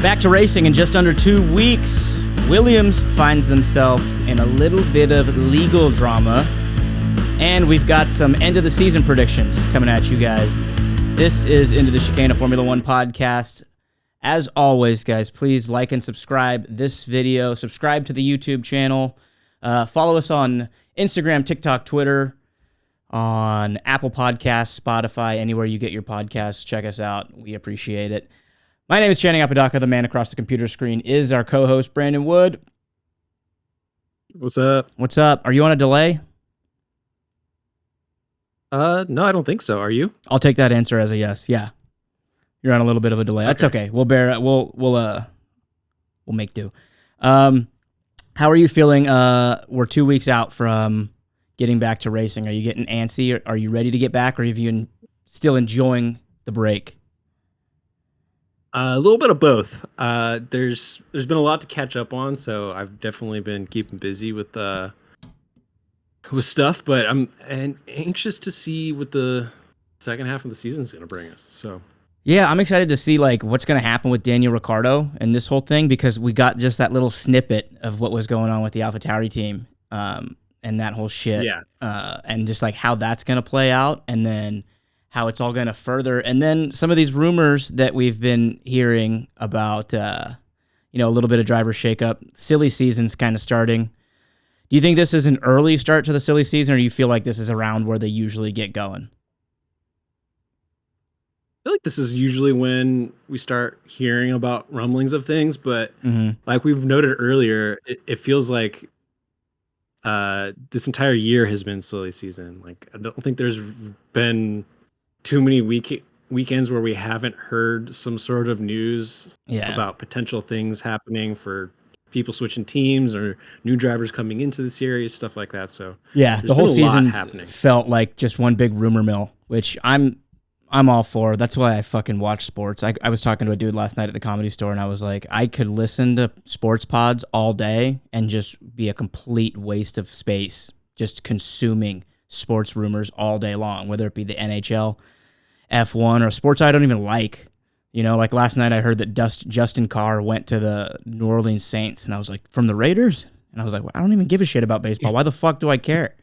Back to racing in just under 2 weeks. Williams finds themselves in a little bit of legal drama. And we've got some end of the season predictions coming at you guys. This is Into the Chicane, a Formula One podcast. As always, guys, please like and subscribe this video. Subscribe to the YouTube channel. Follow us on Instagram, TikTok, Twitter, on Apple Podcasts, Spotify, anywhere you get your podcasts. Check us out. We appreciate it. My name is Channing Apodaca. The man across the computer screen is our co-host, Brandon Wood. What's up? What's up? Are you on a delay? No, I don't think so. Are you? I'll take that answer as a yes. Yeah. You're on a little bit of a delay. That's okay. We'll bear it. We'll make do. How are you feeling? We're 2 weeks out from getting back to racing. Are you getting antsy? Are you ready to get back, or are you still enjoying the break? A little bit of both. There's been a lot to catch up on, so I've definitely been keeping busy with stuff. But I'm anxious to see what the second half of the season is going to bring us. So yeah, I'm excited to see like what's going to happen with Daniel Ricciardo and this whole thing, because we got just that little snippet of what was going on with the AlphaTauri team and that whole shit. Yeah. And just like how that's going to play out, and then how it's all going to further. And then some of these rumors that we've been hearing about, a little bit of driver shakeup. Silly season's kind of starting. Do you think this is an early start to the silly season, or do you feel like this is around where they usually get going? I feel like this is usually when we start hearing about rumblings of things, but like we've noted earlier, it feels like this entire year has been silly season. Like I don't think there's been too many weekends where we haven't heard some sort of news about potential things happening for people switching teams or new drivers coming into the series, stuff like that. So yeah, the whole season felt like just one big rumor mill, which I'm all for. That's why I fucking watch sports. I was talking to a dude last night at the Comedy Store, and I was like, I could listen to sports pods all day and just be a complete waste of space, just consuming sports rumors all day long, whether it be the NHL, F1, or sports I don't even like. Like last night I heard that Justin Carr went to the New Orleans Saints, and I was like, from the Raiders? And I was like, well, I don't even give a shit about baseball. Why the fuck do I care?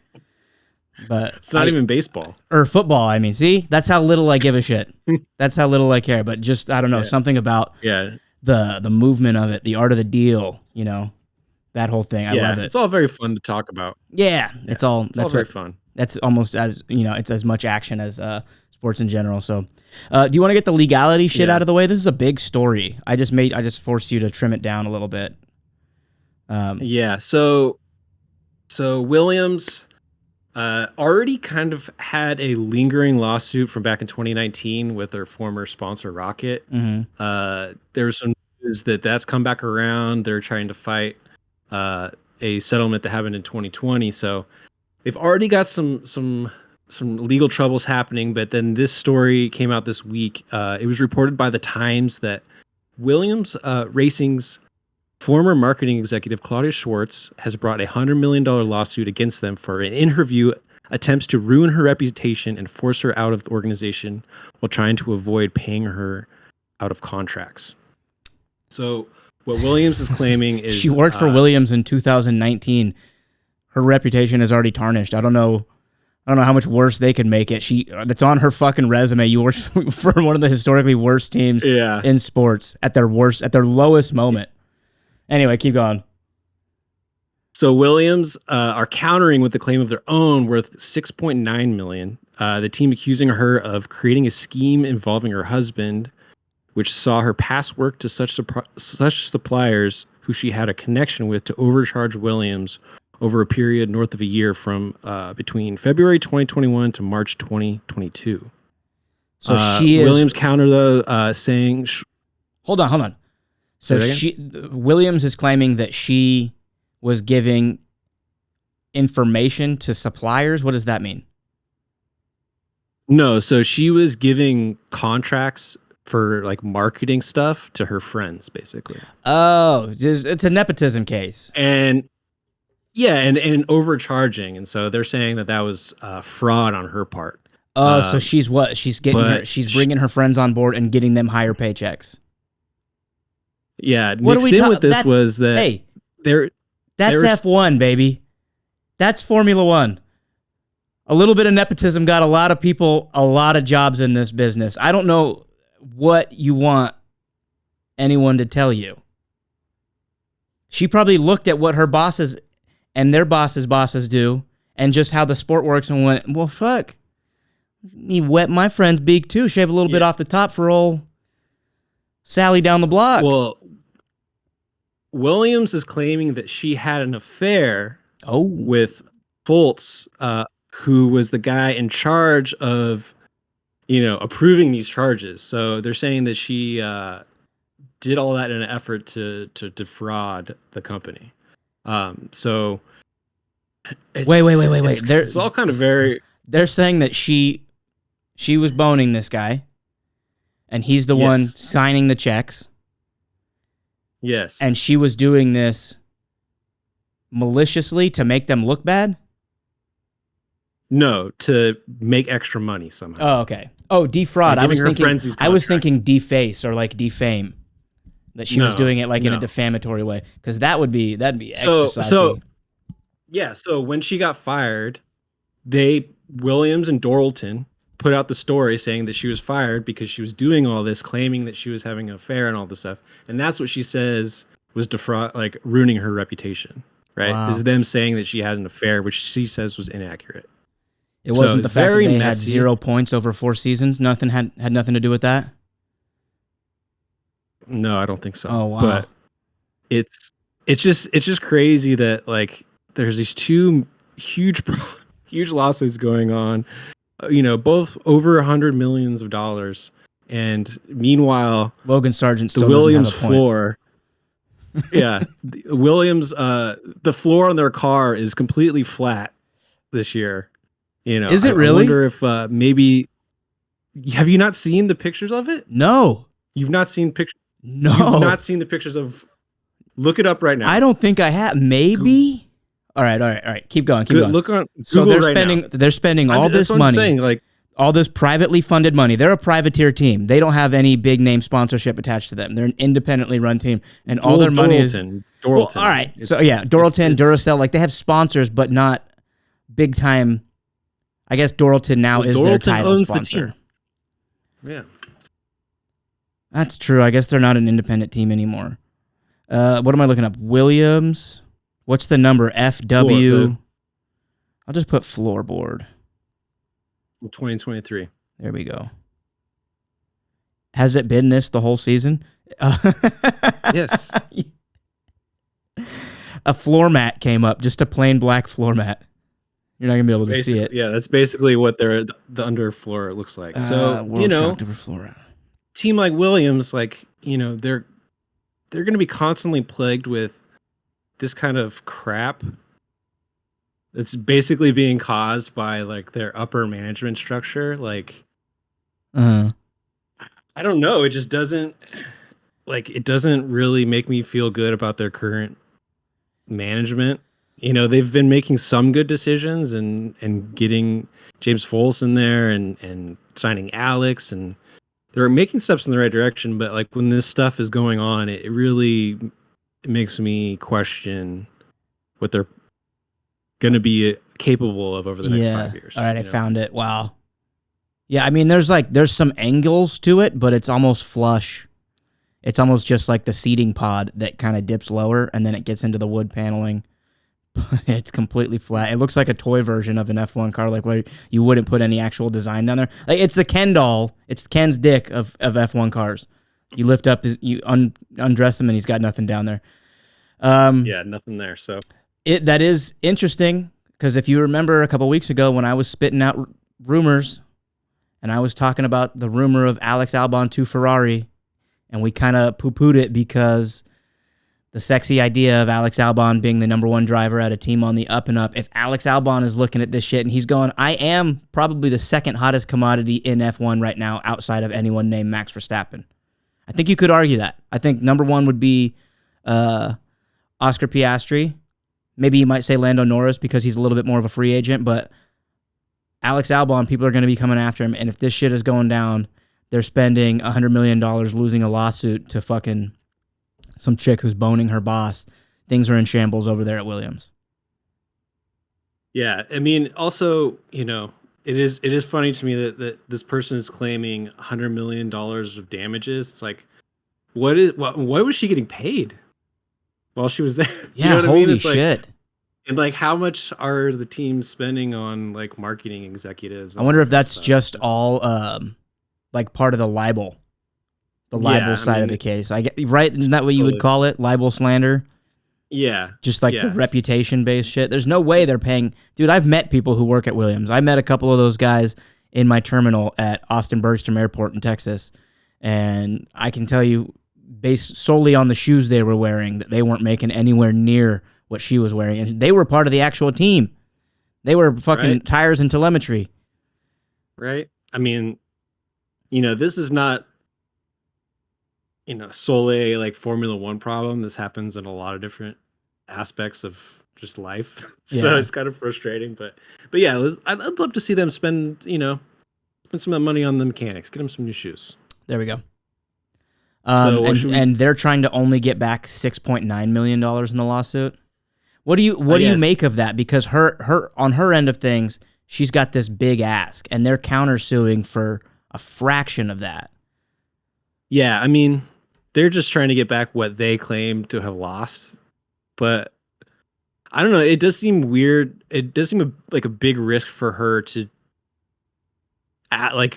But it's not even baseball. Or football, I mean. See? That's how little I give a shit. That's how little I care. But just, I don't know, something about the movement of it, the art of the deal, that whole thing. I love it. It's all very fun to talk about. Yeah. It's all very fun. That's almost as, it's as much action as sports in general. So do you want to get the legality shit out of the way? This is a big story. I just forced you to trim it down a little bit. So Williams already kind of had a lingering lawsuit from back in 2019 with their former sponsor Rocket. There's some news that's come back around. They're trying to fight a settlement that happened in 2020. So they've already got some legal troubles happening, but then this story came out this week. It was reported by the Times that Williams Racing's former marketing executive Claudia Schwartz has brought a $100 million lawsuit against them for, in her view, attempts to ruin her reputation and force her out of the organization while trying to avoid paying her out of contracts. So what Williams is claiming is she worked for Williams in 2019. Her reputation is already tarnished. I don't know how much worse they could make it. That's on her fucking resume. You worked for one of the historically worst teams in sports at their lowest moment. Anyway, keep going. So Williams are countering with the claim of their own worth $6.9 million. The team accusing her of creating a scheme involving her husband, which saw her pass work to such suppliers who she had a connection with to overcharge Williams over a period north of a year from between February 2021 to March 2022. So Williams countered though, saying, "Hold on." So Williams is claiming that she was giving information to suppliers. What does that mean? No, so she was giving contracts for like marketing stuff to her friends, basically. Oh, it's a nepotism case. And overcharging. And so they're saying that was fraud on her part. Oh, so she's what? She's getting she's bringing her friends on board and getting them higher paychecks. Yeah, What are mixed we in with this was that hey, there that's there's F1, baby. That's Formula One. A little bit of nepotism got a lot of people a lot of jobs in this business. I don't know what you want anyone to tell you. She probably looked at what her bosses and their bosses do and just how the sport works and went, well, fuck. Me wet my friend's beak too. Shave a little bit off the top for old Sally down the block. Well, Williams is claiming that she had an affair with Foltz, who was the guy in charge of, approving these charges. So they're saying that she did all that in an effort to defraud the company. So wait. It's all kind of very. They're saying that she was boning this guy, and he's the one signing the checks. Yes. And she was doing this maliciously to make them look bad? No, to make extra money somehow. Oh, okay. Oh, defraud. I was thinking deface or like defame. That she was doing it like in a defamatory way, because that'd be extra saucy. So when she got fired, Williams and Doralton put out the story saying that she was fired because she was doing all this, claiming that she was having an affair and all this stuff. And that's what she says was ruining her reputation, right? Wow. Is them saying that she had an affair, which she says was inaccurate. It wasn't the fact that they had 0 points over 4 seasons. Nothing had nothing to do with that. No, I don't think so. Oh wow! But it's just crazy that there's these two huge lawsuits going on. Both over $100 million, and meanwhile, Logan Sargent still the Williams doesn't have a point. floor. The Williams, the floor on their car is completely flat this year. Is it really? I wonder if maybe. Have you not seen the pictures of it? No, you've not seen pictures. No, you've not seen the pictures of. Look it up right now. I don't think I have. Maybe. All right. Keep going. Look on Google. So they're spending all this money. I'm saying, all this privately funded money. They're a privateer team. They don't have any big name sponsorship attached to them. They're an independently run team, and all their money is Doralton. Well, all right. Doralton, Duracell, they have sponsors, but not big time. I guess Doralton now is their title sponsor. Yeah, that's true. I guess they're not an independent team anymore. What am I looking up? Williams. What's the number? FW. I'll just put floorboard. 2023. There we go. Has it been this the whole season? Yes. A floor mat came up, just a plain black floor mat. You're not gonna be able to see it. Yeah, that's basically what the underfloor looks like. So team like Williams, they're gonna be constantly plagued with this kind of crap. It's basically being caused by their upper management structure. I don't know. It just doesn't really make me feel good about their current management. They've been making some good decisions and getting James Foltz in there and signing Alex, and they're making steps in the right direction. But when this stuff is going on, it really makes me question what they're going to be capable of over the next 5 years. All right, I found it. Wow. Yeah, I mean, there's some angles to it, but it's almost flush. It's almost just like the seating pod that kind of dips lower, and then it gets into the wood paneling. It's completely flat. It looks like a toy version of an F1 car, where you wouldn't put any actual design down there. It's the Ken doll. It's Ken's dick of F1 cars. You lift up, you undress him, and he's got nothing down there. Nothing there. So that is interesting, because if you remember a couple weeks ago when I was spitting out rumors, and I was talking about the rumor of Alex Albon to Ferrari, and we kind of poo-pooed it because the sexy idea of Alex Albon being the number one driver at a team on the up and up. If Alex Albon is looking at this shit and he's going, I am probably the second hottest commodity in F1 right now outside of anyone named Max Verstappen. I think you could argue that. I think number one would be Oscar Piastri. Maybe you might say Lando Norris because he's a little bit more of a free agent, but Alex Albon, people are going to be coming after him, and if this shit is going down, they're spending $100 million losing a lawsuit to fucking some chick who's boning her boss. Things are in shambles over there at Williams. Yeah, I mean, also, it is funny to me that this person is claiming $100 million of damages. It's like, what was she getting paid while she was there? Yeah, you know what holy I mean? It's shit. And like, how much are the teams spending on like marketing executives? I wonder if that's just all like part of the libel side of the case. I get right. Isn't that what you would call it? Libel slander. Yeah. Just like the reputation-based shit. There's no way they're paying... Dude, I've met people who work at Williams. I met a couple of those guys in my terminal at Austin Bergstrom Airport in Texas, and I can tell you, based solely on the shoes they were wearing, that they weren't making anywhere near what she was wearing. And they were part of the actual team. They were fucking tires and telemetry. Right? I mean, this is not... solely like Formula One problem. This happens in a lot of different aspects of just life. So it's kind of frustrating, but yeah, I'd love to see them spend some of the money on the mechanics, get them some new shoes. There we go. And they're trying to only get back $6.9 million in the lawsuit. What do you make of that? Because her on her end of things, she's got this big ask, and they're countersuing for a fraction of that. Yeah, I mean, they're just trying to get back what they claim to have lost. But I don't know. It does seem weird. It does seem like a big risk for her to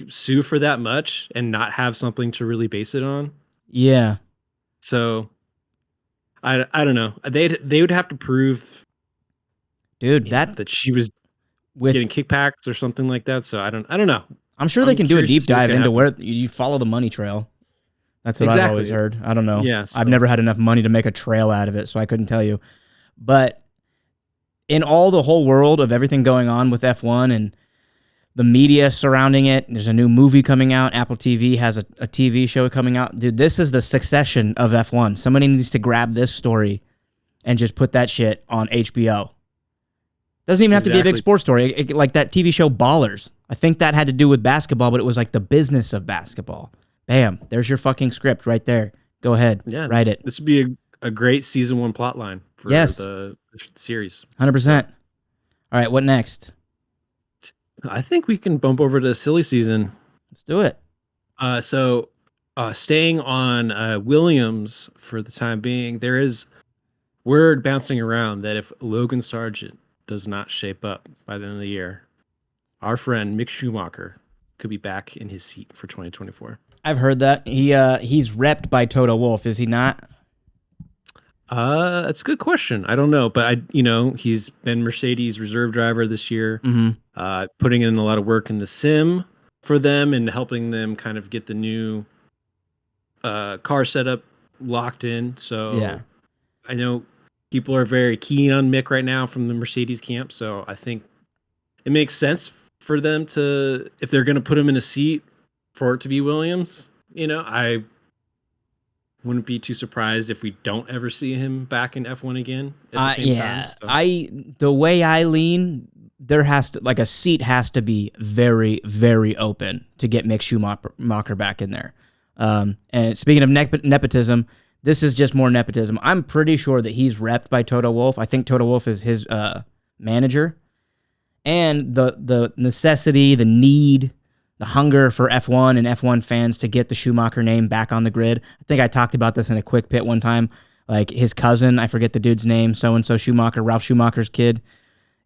sue for that much and not have something to really base it on. Yeah. So I don't know. They would have to prove, dude, that she was getting kickbacks or something like that. So I don't know. I'm sure they can do a deep dive into where you follow the money trail. That's what I've always heard. I don't know. Yeah, I've never had enough money to make a trail out of it, so I couldn't tell you. But in all the whole world of everything going on with F1 and the media surrounding it, there's a new movie coming out. Apple TV has a TV show coming out. Dude, this is the succession of F1. Somebody needs to grab this story and just put that shit on HBO. Doesn't even have to be a big sports story. Like that TV show Ballers. I think that had to do with basketball, but it was like the business of basketball. Bam, there's your fucking script right there. Go ahead, write it. This would be a great season 1 plot line for the series. 100%. All right, what next? I think we can bump over to silly season. Let's do it. So staying on Williams for the time being, there is word bouncing around that if Logan Sargent does not shape up by the end of the year, our friend Mick Schumacher could be back in his seat for 2024. I've heard that. He's repped by Toto Wolff, is he not? That's a good question. I don't know, but he's been Mercedes reserve driver this year, putting in a lot of work in the sim for them and helping them kind of get the new car setup locked in. So I know people are very keen on Mick right now from the Mercedes camp. So I think it makes sense for them to, if they're going to put him in a seat, for it to be Williams. I wouldn't be too surprised if we don't ever see him back in F1 again at the same time. So. The way I lean, there has to, like, a seat has to be very, very open to get Mick Schumacher back in there. And speaking of nepotism, this is just more nepotism. I'm pretty sure that he's repped by Toto Wolff. I think Toto Wolff is his manager. And the necessity, the need, the hunger for F1 and F1 fans to get the Schumacher name back on the grid. I think I talked about this in a quick pit one time. Like his cousin, I forget the dude's name, so-and-so Schumacher, Ralph Schumacher's kid,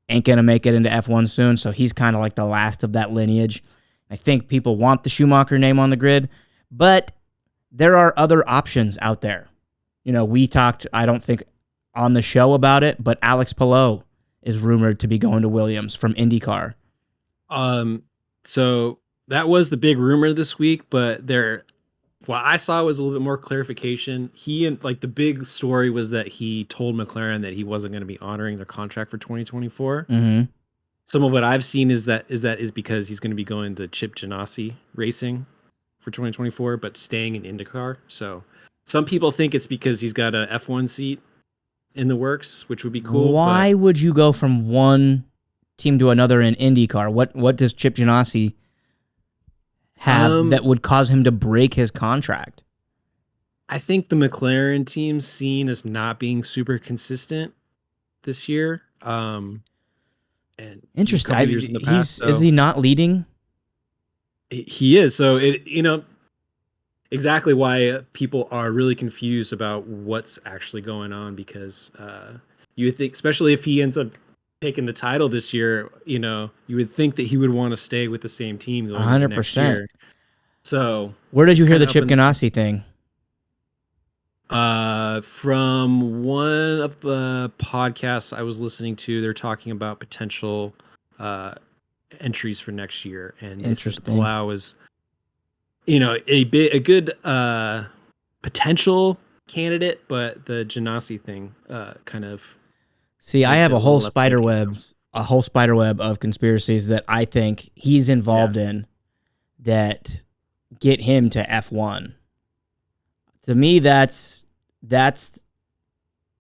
ain't going to make it into F1 soon, so he's kind of like the last of that lineage. I think people want the Schumacher name on the grid, but there are other options out there. We talked, I don't think, on the show about it, but Alex Palou is rumored to be going to Williams from IndyCar. So that was the big rumor this week, but what I saw was a little bit more clarification. The big story was that he told McLaren that he wasn't going to be honoring their contract for 2024. Mm-hmm. Some of what I've seen is because he's going to be going to Chip Ganassi Racing for 2024, but staying in IndyCar. So some people think it's because he's got a F1 seat in the works, which would be cool. Why would you go from one team to another in IndyCar? What does Chip Ganassi have that would cause him to break his contract? I think the McLaren team's seen as not being super consistent this year. And a Interesting. couple years in the past. Is he not leading? He is. So exactly why people are really confused about what's actually going on, because you would think, especially if he ends up taking the title this year, you would think that he would want to stay with the same team going into next year. So where did you hear the Chip Ganassi thing? From one of the podcasts I was listening to, they're talking about potential entries for next year, and Palou is, a good potential candidate, but the Ganassi thing kind of. See, I have a whole spider web of conspiracies that I think he's involved in that get him to F1. To me, that's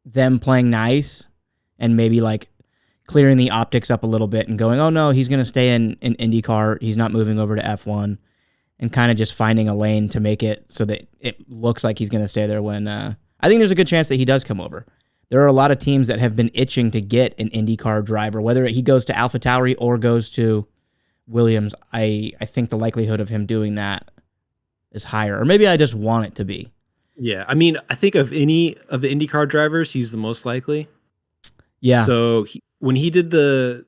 them playing nice and maybe like clearing the optics up a little bit and going, oh no, he's going to stay in IndyCar. He's not moving over to F1, and kind of just finding a lane to make it so that it looks like he's going to stay there when I think there's a good chance that he does come over. There are a lot of teams that have been itching to get an IndyCar driver, whether he goes to AlphaTauri or goes to Williams. I think the likelihood of him doing that is higher, or maybe I just want it to be. Yeah, I mean, I think of any of the IndyCar drivers, he's the most likely. Yeah. So when he did the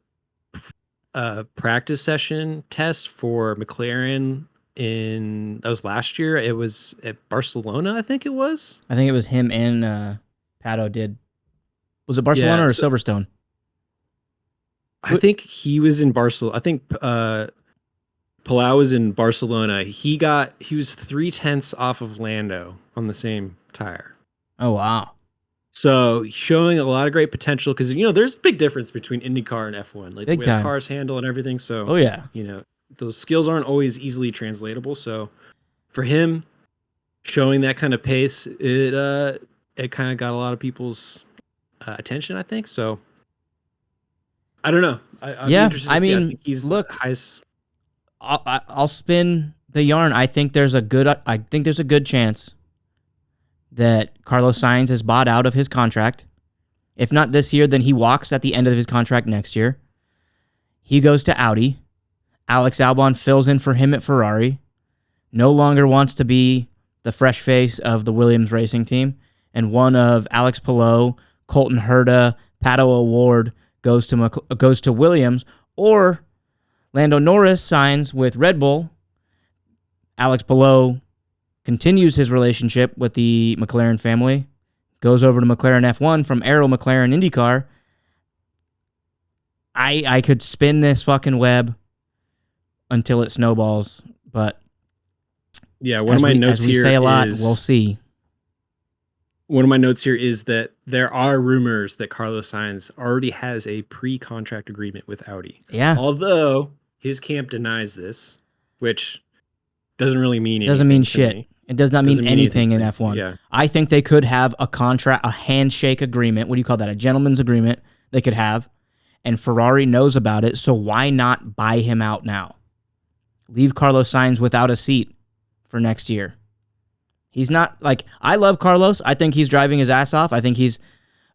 practice session test for McLaren that was last year, it was at Barcelona, I think it was. I think it was him and Pato did. Was it Barcelona or Silverstone? I think he was in Barcelona. I think Palou was in Barcelona. He was 0.3 off of Lando on the same tire. Oh, wow. So showing a lot of great potential, because, there's a big difference between IndyCar and F1, like big the way time. the cars handle and everything. So, oh yeah, those skills aren't always easily translatable. So for him, showing that kind of pace, it kind of got a lot of people's attention, I think. So I don't know. I think he's the highest. I'll spin the yarn. I think there's a good chance that Carlos Sainz is bought out of his contract. If not this year, then he walks at the end of his contract next year. He goes to Audi. Alex Albon fills in for him at Ferrari. No longer wants to be the fresh face of the Williams racing team. And one of Alex Palou, Colton Herta, Pato O'Ward goes to Williams, or Lando Norris signs with Red Bull. Alex Palou continues his relationship with the McLaren family, goes over to McLaren F1 from Arrow McLaren IndyCar. I could spin this fucking web until it snowballs, but yeah, one of my notes here say a lot, we'll see. One of my notes here is that there are rumors that Carlos Sainz already has a pre-contract agreement with Audi. Yeah. Although his camp denies this, which doesn't really mean anything. Doesn't mean shit. It does not mean anything in F1. Yeah. I think they could have a handshake agreement. What do you call that? A gentleman's agreement they could have. And Ferrari knows about it, so why not buy him out now? Leave Carlos Sainz without a seat for next year. He's not, I love Carlos. I think he's driving his ass off. I think he's,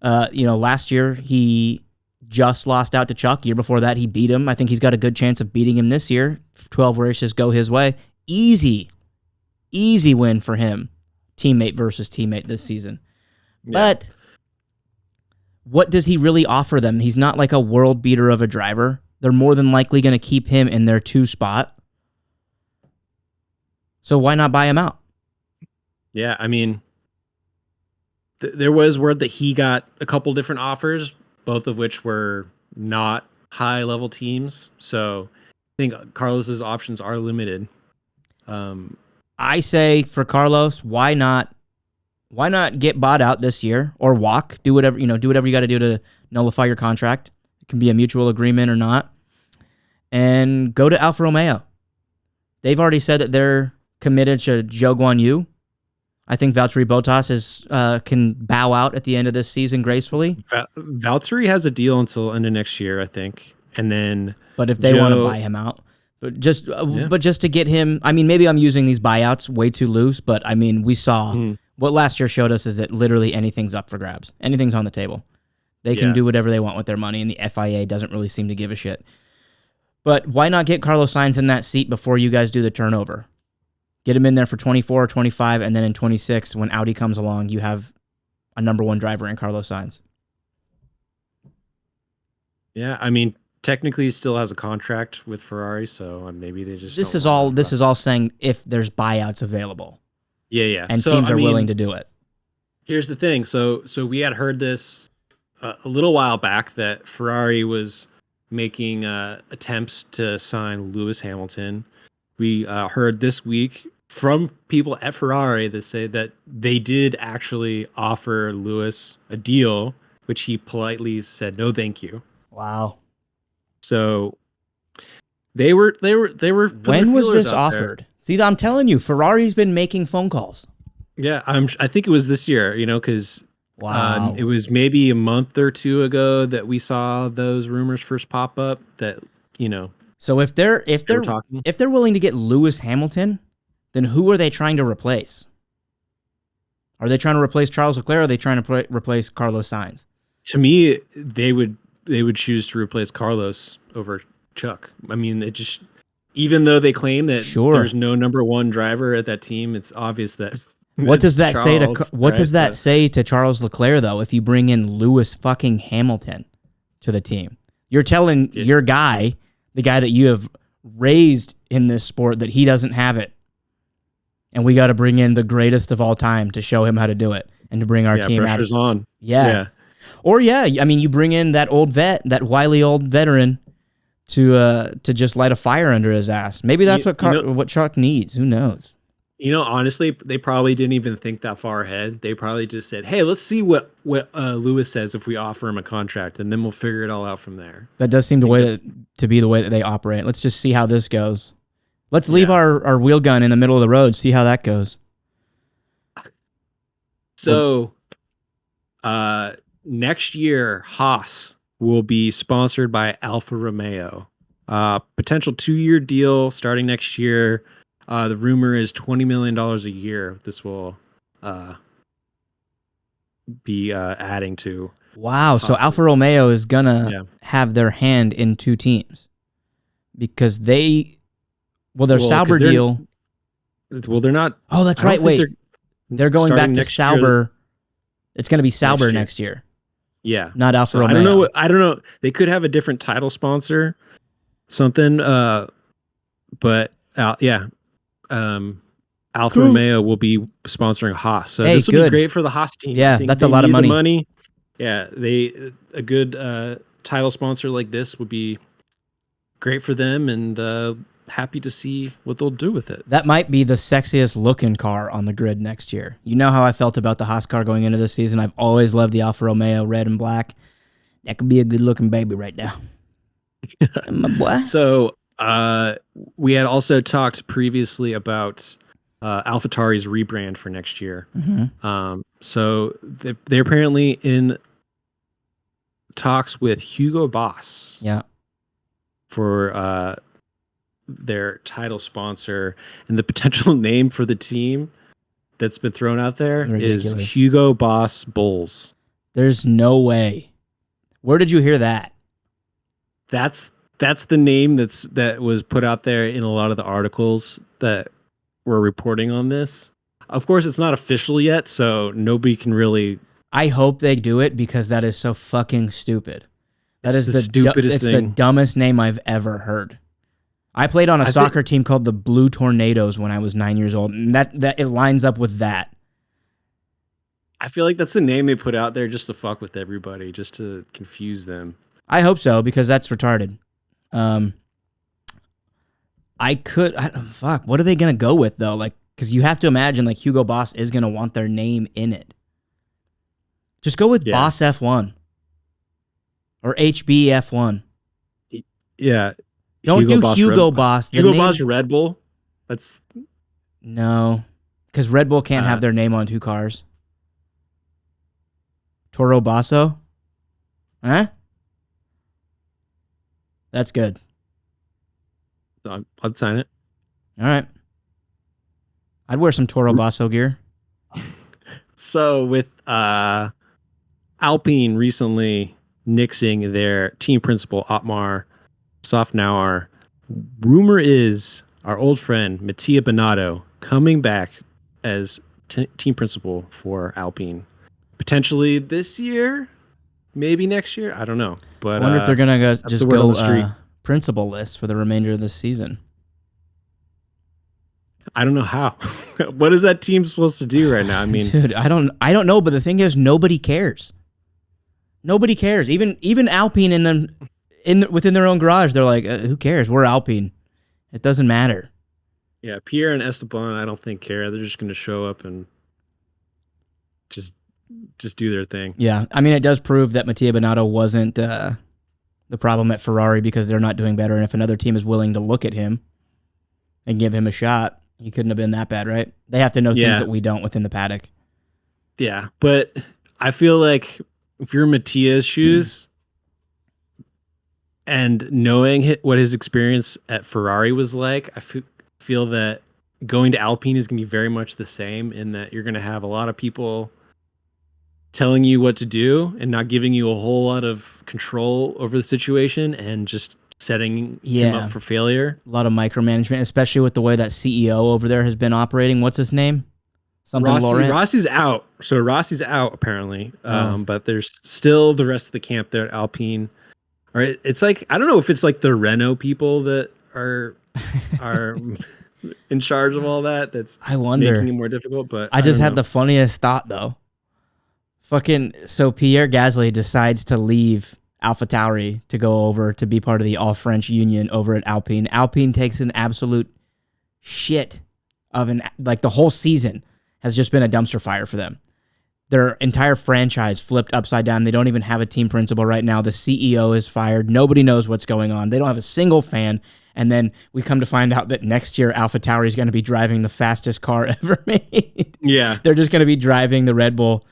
last year he just lost out to Chuck. Year before that, he beat him. I think he's got a good chance of beating him this year. 12 races go his way. Easy win for him. Teammate versus teammate this season. Yeah. But what does he really offer them? He's not like a world beater of a driver. They're more than likely going to keep him in their 2 spot. So why not buy him out? Yeah, I mean, there was word that he got a couple different offers, both of which were not high-level teams. So I think Carlos's options are limited. I say for Carlos, why not get bought out this year or walk? Do whatever you got to do to nullify your contract. It can be a mutual agreement or not, and go to Alfa Romeo. They've already said that they're committed to Zhou Guanyu. I think Valtteri Bottas can bow out at the end of this season gracefully. Valtteri has a deal until end of next year, I think, and then. But if they want to buy him out, but just to get him, I mean, maybe I'm using these buyouts way too loose, but I mean, we saw what last year showed us is that literally anything's up for grabs. Anything's on the table. They can do whatever they want with their money, and the FIA doesn't really seem to give a shit. But why not get Carlos Sainz in that seat before you guys do the turnover? Get him in there for 24 or 25, and then in 26, when Audi comes along, you have a number one driver in Carlos Sainz. Yeah, I mean, technically he still has a contract with Ferrari, so maybe they just This is all saying if there's buyouts available. Yeah. And teams are willing to do it. Here's the thing. So we had heard this a little while back that Ferrari was making attempts to sign Lewis Hamilton. We heard this week from people at Ferrari that say that they did actually offer Lewis a deal, which he politely said no, thank you. Wow. So they were. When was this offered? There. See, I'm telling you, Ferrari's been making phone calls. Yeah, I think it was this year. Because wow, it was maybe a month or two ago that we saw those rumors first pop up. That So if they're willing to get Lewis Hamilton, then who are they trying to replace? Are they trying to replace Charles Leclerc? Or are they trying to replace Carlos Sainz? To me, they would choose to replace Carlos over Chuck. I mean, it just, even though they claim that there's no number one driver at that team, it's obvious that. What does that say to Charles Leclerc though? If you bring in Lewis fucking Hamilton to the team, you're telling your guy, the guy that you have raised in this sport, that he doesn't have it, and we got to bring in the greatest of all time to show him how to do it and to bring our team out. Pressure's on. Yeah. Or I mean, you bring in that old vet, that wily old veteran, to just light a fire under his ass. Maybe that's what Chuck needs. Who knows? Honestly, they probably didn't even think that far ahead. They probably just said, "Hey, let's see what Lewis says if we offer him a contract, and then we'll figure it all out from there." That does seem to be the way that they operate. Let's just see how this goes. Let's leave our wheel gun in the middle of the road, see how that goes. So, next year, Haas will be sponsored by Alfa Romeo. Potential 2-year deal starting next year. The rumor is $20 million a year. This will be adding to. Wow. So Alfa Romeo is going to have their hand in two teams because their Sauber deal. Well, they're not. Oh, that's right. Wait, they're going back to Sauber. It's going to be Sauber next year. Yeah. Not Alfa Romeo. I don't know. They could have a different title sponsor, something. But Alfa Romeo will be sponsoring Haas. So this will be great for the Haas team. Yeah, that's a lot of money. Yeah, a good title sponsor like this would be great for them, and happy to see what they'll do with it. That might be the sexiest looking car on the grid next year. You know how I felt about the Haas car going into this season. I've always loved the Alfa Romeo red and black. That could be a good looking baby right now. My boy. So we had also talked previously about AlphaTauri's rebrand for next year. Mm-hmm. So they're apparently in talks with Hugo Boss. Yeah. For their title sponsor, and the potential name for the team that's been thrown out there is Hugo Boss Bulls. There's no way. Where did you hear that? That's the name that was put out there in a lot of the articles that were reporting on this. Of course, it's not official yet, so nobody can really. I hope they do it because that is so fucking stupid. That is the stupidest thing. It's the dumbest name I've ever heard. I played on a soccer team called the Blue Tornadoes when I was 9 years old, and that it lines up with that. I feel like that's the name they put out there just to fuck with everybody, just to confuse them. I hope so, because that's retarded. What are they gonna go with though? Like, because you have to imagine like Hugo Boss is gonna want their name in it. Just go with Boss F1 or HB F1. Yeah. Don't do Hugo Boss. Hugo Boss Red Bull. No, because Red Bull can't have their name on two cars. Toro Basso? Huh? That's good. I'd sign it. All right. I'd wear some Toro Basso gear. So with Alpine recently nixing their team principal Otmar Safnauer, rumor is our old friend Mattia Binotto coming back as team principal for Alpine, potentially this year, maybe next year. I don't know, but I wonder if they're gonna just go principal list for the remainder of this season. I don't know how. What is that team supposed to do right now? I mean, dude, I don't know. But the thing is, nobody cares. Nobody cares. Even Alpine within their own garage, they're like, who cares? We're Alpine. It doesn't matter. Yeah, Pierre and Esteban, I don't think care. They're just going to show up and just do their thing. Yeah, I mean, it does prove that Mattia Binotto wasn't the problem at Ferrari because they're not doing better. And if another team is willing to look at him and give him a shot, he couldn't have been that bad, right? They have to know things that we don't within the paddock. Yeah, but I feel like if you're Mattia's shoes and knowing what his experience at Ferrari was like, I feel that going to Alpine is going to be very much the same in that you're going to have a lot of people telling you what to do and not giving you a whole lot of control over the situation and just setting him up for failure. A lot of micromanagement, especially with the way that CEO over there has been operating. What's his name? Rossi's out. So Rossi's out apparently. But there's still the rest of the camp there at Alpine. All right, it's like, I don't know if it's like the Renault people that are in charge of all that. That's making it more difficult. But I just had the funniest thought though. So Pierre Gasly decides to leave AlphaTauri to go over to be part of the all-French union over at Alpine. Alpine takes an absolute shit the whole season has just been a dumpster fire for them. Their entire franchise flipped upside down. They don't even have a team principal right now. The CEO is fired. Nobody knows what's going on. They don't have a single fan. And then we come to find out that next year AlphaTauri is going to be driving the fastest car ever made. Yeah. They're just going to be driving the Red Bull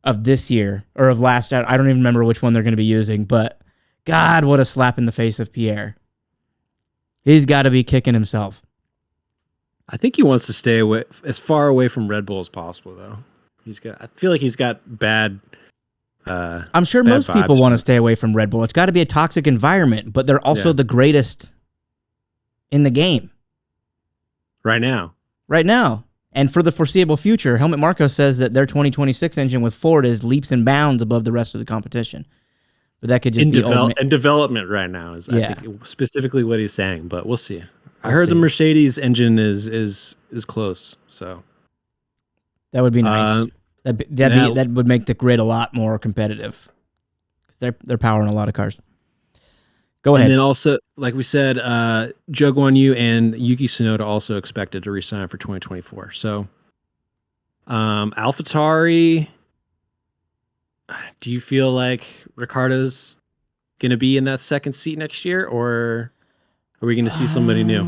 of this year or of last. I don't even remember which one they're going to be using, but God, what a slap in the face of Pierre. He's got to be kicking himself. I think he wants to stay away as far away from Red Bull as possible, though. I feel like he's got bad. I'm sure most people want to stay away from Red Bull. It's got to be a toxic environment, but they're also the greatest in the game right now. And for the foreseeable future, Helmut Marko says that their 2026 engine with Ford is leaps and bounds above the rest of the competition. But that could just be in development right now is I think specifically what he's saying, but we'll see. I heard the Mercedes engine is close, so that would be nice. That would make the grid a lot more competitive because they're powering a lot of cars. Go ahead. And then also, like we said, Zhou Guanyu and Yuki Tsunoda also expected to resign for 2024. So, AlphaTauri, do you feel like Ricciardo's going to be in that second seat next year, or are we going to see somebody new?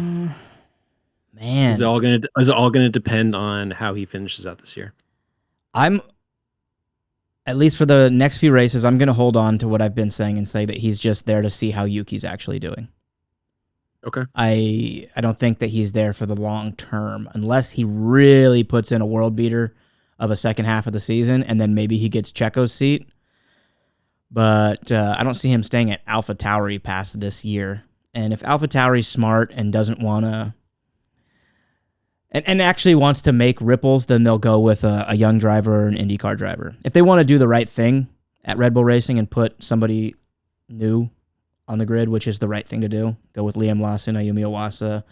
Man, is it all going to depend on how he finishes out this year? At least for the next few races, I'm going to hold on to what I've been saying and say that he's just there to see how Yuki's actually doing. Okay. I don't think that he's there for the long term unless he really puts in a world beater of a second half of the season and then maybe he gets Checo's seat. But I don't see him staying at AlphaTauri past this year. And if AlphaTauri's smart and doesn't want to and actually wants to make ripples, then they'll go with a young driver or an IndyCar driver. If they want to do the right thing at Red Bull Racing and put somebody new on the grid, which is the right thing to do, go with Liam Lawson, Ayumi Iwasa,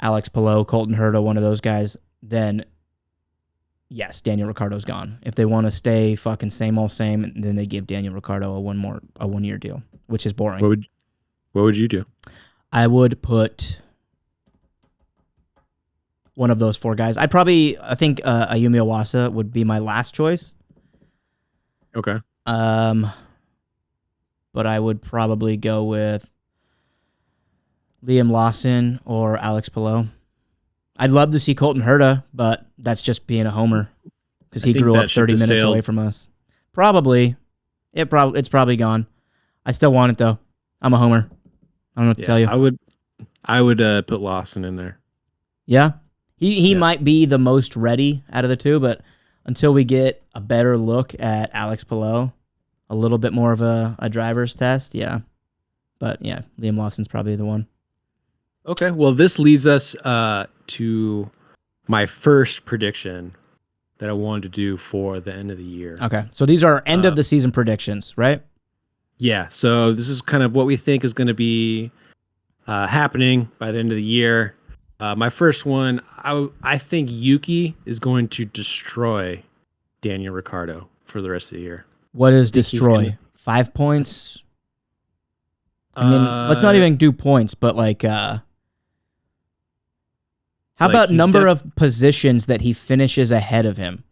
Alex Palou, Colton Herta, one of those guys, then yes, Daniel Ricciardo's gone. If they want to stay fucking same old same, then they give Daniel Ricciardo a 1 year deal, which is boring. What would you do? I would put one of those four guys. I think Ayumi Iwasa would be my last choice. Okay. But I would probably go with Liam Lawson or Alex Palou. I'd love to see Colton Herta, but that's just being a homer because he grew up 30 minutes away from us. Probably. It's probably gone. I still want it though. I'm a homer. I don't know what to tell you. I would put Lawson in there. Yeah. He might be the most ready out of the two, but until we get a better look at Alex Palou, a little bit more of a driver's test. Yeah. But yeah, Liam Lawson's probably the one. Okay. Well, this leads us to my first prediction that I wanted to do for the end of the year. Okay. So these are end of the season predictions, right? Yeah. So this is kind of what we think is going to be happening by the end of the year. My first one, I think Yuki is going to destroy Daniel Ricciardo for the rest of the year. What is destroy? 5 points? I mean, let's not even do points, but like, how about number of positions that he finishes ahead of him?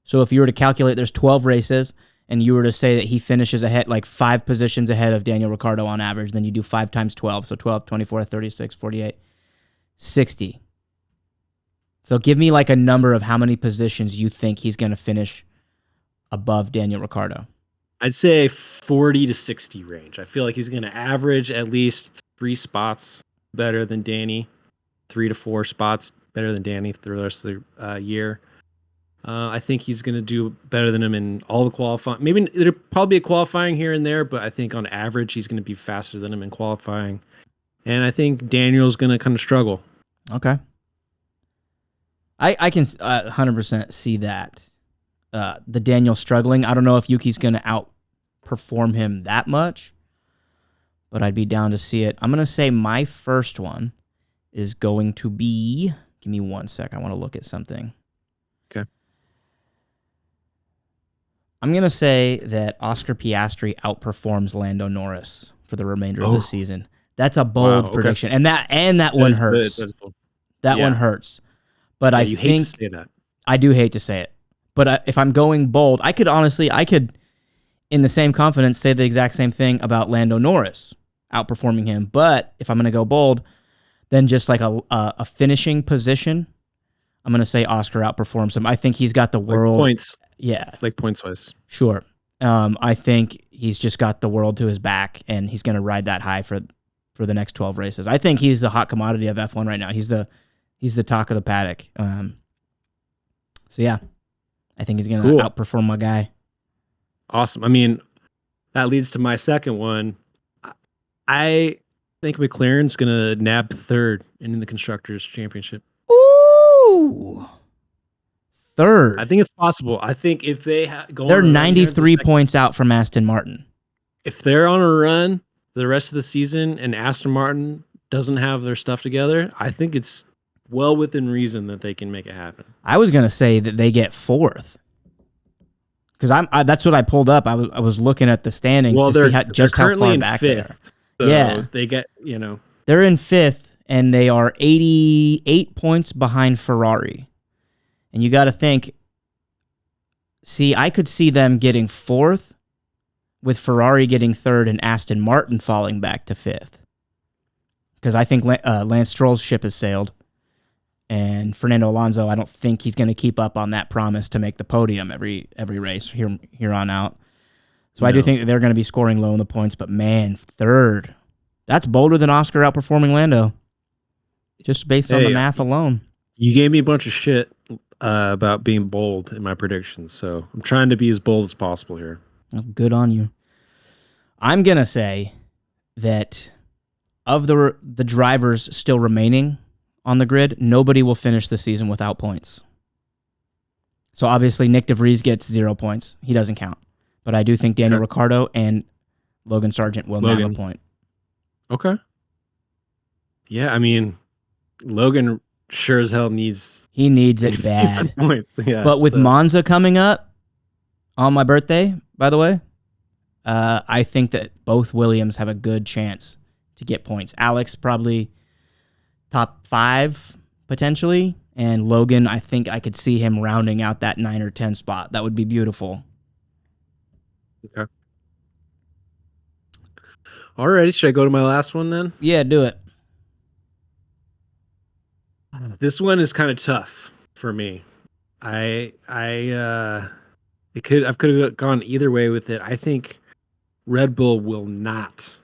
So if you were to calculate, there's 12 races, and you were to say that he finishes ahead, like 5 positions ahead of Daniel Ricciardo on average, then you do 5 times 12. So 12, 24, 36, 48, 60. So give me like a number of how many positions you think he's going to finish above Daniel Ricciardo. I'd say 40 to 60 range. I feel like he's going to average at least 3 spots better than Danny, 3 to 4 spots better than Danny through the rest of the year. I think he's going to do better than him in all the qualifying. Maybe there'll probably be a qualifying here and there, but I think on average he's going to be faster than him in qualifying. And I think Daniel's going to kind of struggle. Okay. I can 100% see that. The Daniel struggling. I don't know if Yuki's going to outperform him that much, but I'd be down to see it. I'm going to say my first one is going to be... Give me 1 sec. I want to look at something. Okay. I'm going to say that Oscar Piastri outperforms Lando Norris for the remainder of the season. That's a bold prediction. And that one hurts. That one hurts. But I think hate to say that. I do hate to say it. But if I'm going bold, I could in the same confidence, say the exact same thing about Lando Norris outperforming him. But if I'm going to go bold, then just like a finishing position, I'm going to say Oscar outperforms him. I think he's got the world. Like points. Yeah. Like points wise. Sure. I think he's just got the world to his back, and he's going to ride that high for the next 12 races. I think he's the hot commodity of F1 right now. He's the talk of the paddock. So yeah, I think he's going to outperform my guy. Awesome. I mean, that leads to my second one. I think McLaren's going to nab third in the Constructors' Championship. Ooh. Third. I think it's possible. I think if they go, they're 93 points out from Aston Martin. If they're on a run the rest of the season and Aston Martin doesn't have their stuff together, I think it's well within reason that they can make it happen. I was going to say that they get fourth. Because that's what I pulled up. I was looking at the standings to see how far back they are. So yeah, they get, they're in fifth, and they are 88 points behind Ferrari. And you got to think, I could see them getting fourth, with Ferrari getting third and Aston Martin falling back to fifth. Because I think Lance Stroll's ship has sailed. And Fernando Alonso, I don't think he's going to keep up on that promise to make the podium every race here on out. So I do think that they're going to be scoring low in the points, but man, third. That's bolder than Oscar outperforming Lando. Just based on the math alone. You gave me a bunch of shit about being bold in my predictions, so I'm trying to be as bold as possible here. Oh, good on you. I'm going to say that of the drivers still remaining on the grid, nobody will finish the season without points. So obviously Nick DeVries gets 0 points. He doesn't count. But I do think Daniel Ricciardo and Logan Sargent will nab a point. Okay. Yeah, I mean, Logan sure as hell needs... He needs it bad. Some points. Yeah, but with Monza coming up on my birthday, by the way, I think that both Williams have a good chance to get points. Alex probably top 5 potentially, and Logan, I think I could see him rounding out that 9 or 10 spot. That would be beautiful. Okay. Alrighty, should I go to my last one then? Yeah, do it. This one is kind of tough for me. I could have gone either way with it. I think Red Bull will not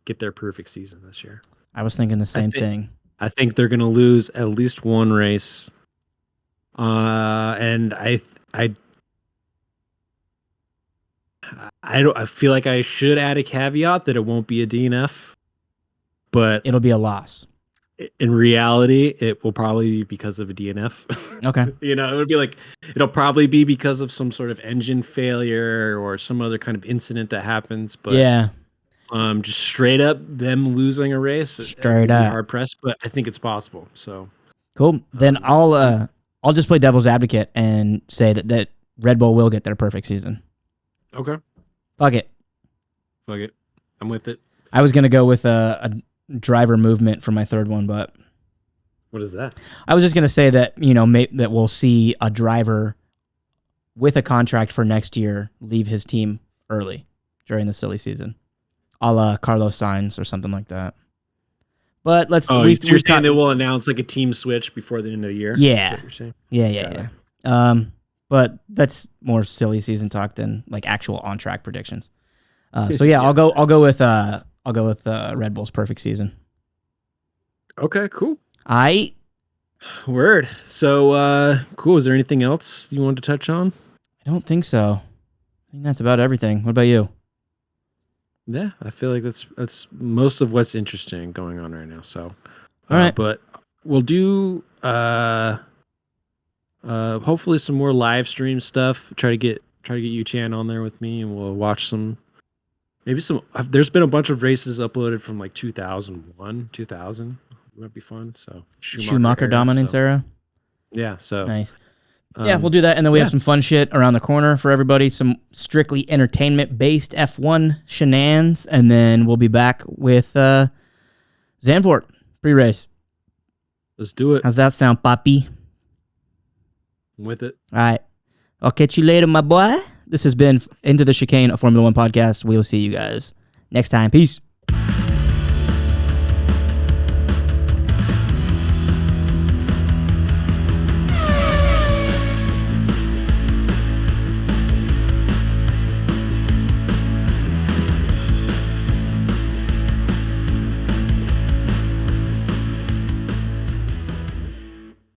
get their perfect season this year. I was thinking the same thing. I think they're going to lose at least one race. And I feel like I should add a caveat that it won't be a DNF, but It'll be a loss. in reality, it will probably be because of a DNF. Okay. It would be like, it'll probably be because of some sort of engine failure or some other kind of incident that happens. But yeah. Just straight up them losing a race, Straight up. hard pressed, but I think it's possible. So cool. Then I'll just play devil's advocate and say that Red Bull will get their perfect season. Okay. Fuck it. I'm with it. I was gonna go with a driver movement for my third one, but what is that? I was just gonna say that that we'll see a driver with a contract for next year leave his team early during the silly season, a la Carlos Sainz or something like that. But let's. You're saying they will announce like a team switch before the end of the year? Yeah. Is that what you're saying? Yeah. But that's more silly season talk than like actual on track predictions. So yeah, I'll go with Red Bull's perfect season. Okay, cool. Word. So cool. Is there anything else you wanted to touch on? I don't think so. I think that's about everything. What about you? Yeah, I feel like that's most of what's interesting going on right now. So, all right. But we'll do hopefully some more live stream stuff. Try to get you Chan on there with me, and we'll watch there's been a bunch of races uploaded from like 2001, 2000. It might be fun. So Schumacher dominance era. Yeah. So nice. Yeah, we'll do that, and then we have some fun shit around the corner for everybody. Some strictly entertainment-based F1 shenanigans, and then we'll be back with Zandvoort pre-race. Let's do it. How's that sound, Papi? I'm with it. All right. I'll catch you later, my boy. This has been Into the Chicane, a Formula One podcast. We will see you guys next time. Peace.